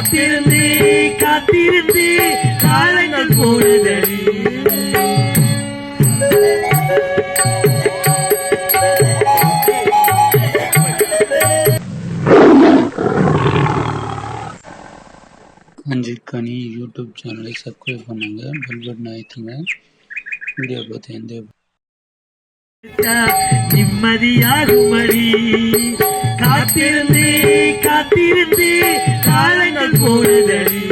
காத்திருந்து காத்திருந்து காலங்கள் போடுதடி. அஞ்சிற்கனி யூடியூப் சேனலை சப்ஸ்கிரைப் பண்ணுங்க, பெல் பட்டன் அழுத்துங்க. வீடியோ பார்த்து எந்த நிம்மதியாகும்படி காத்திருந்து காத்திருந்து காலங்கள் போடுதடி.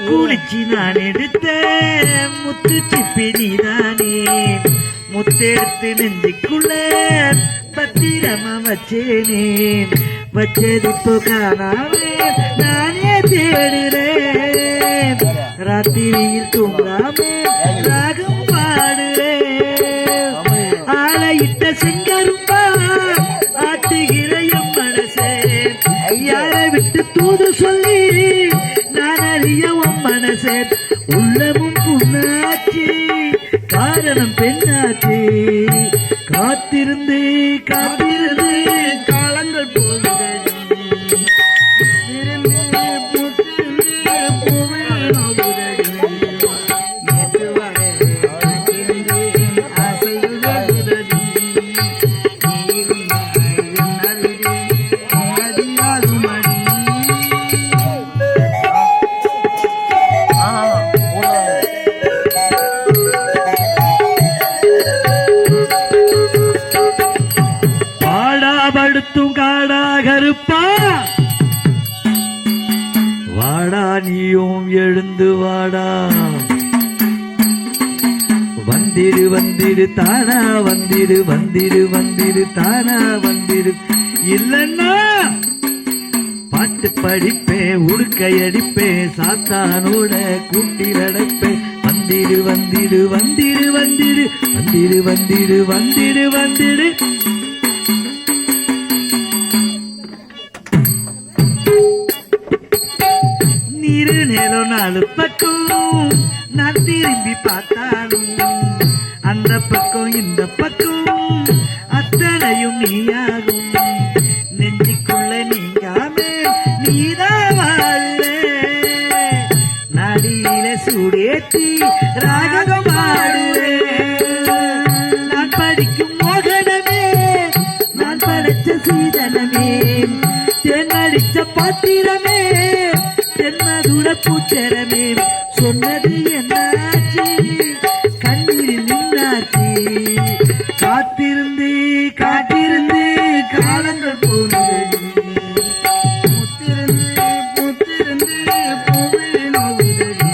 குளிச்சு நான் எடுத்த முத்து சிப்பினிதானே, முத்தெடுத்து நெஞ்சுக்குள்ள பத்திரமா வச்சேனே. வச்சது இப்போ காணாம நானே தேடுறேன், ராத்திரியில் தூங்காம ராகம் பாடுறேன். ஆளையிட்ட செங்கரும்பா ஆட்டுகிற எம் மனசே, யாரை விட்டு தூது சொல்லி நான் அறிய உன் மனசே. உள்ளமும் புண்ணாச்சு காரணம் பெண்ணாச்சு, காத்திருந்து காத்திருந்து காலங்கள் போகிறது. படுத்தும் காடா கருப்பா, வாடா நீயும் எழுந்து வாடா. வந்திடு வந்திடு தானா வந்திடு வந்திடு வந்திடு தானா வந்திடு. இல்லன்னா பாட்டு படிப்பேன், உடுக்கை அடிப்பேன், சாத்தானோட கூட்டில் அடைப்பேன். வந்திடு வந்திடு வந்திடு வந்திடு வந்திடு வந்திடு வந்திடு வந்திடு. நீரு நேரம் நாலு பக்கம் நான் திரும்பி பார்த்தாலும், அந்த பக்கம் இந்த பக்கம் அத்தனையும் நீயாகும். நெஞ்சுக்குள்ள நீங்காம நீதான் வாழ, நடியில சூடேத்தி ராகம் பாடுறே. நான் படிக்கும் மோகனமே, நான் படைச்ச சீதனமே, தென்னடிச்ச பாத்திரமே, தென்மதுர பூச்சரமே. சொன்னது என்னாச்சு கண்ணீரில் நின்னாச்சு, காத்திருந்து காத்திருந்து காலங்கள் போனது. முத்திருந்து முத்திருந்து பூவே நோவுதடி.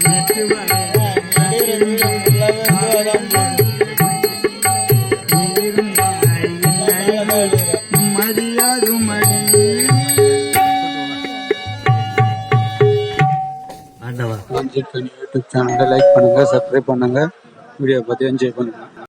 நேற்று வரை மதியாகும் மடி. அஞ்சிற்கனி யூடியூப் சேனலை லைக் பண்ணுங்க, சப்ஸ்கிரைப் பண்ணுங்க. வீடியோ பார்த்து என்ஜாய் பண்ணுங்க.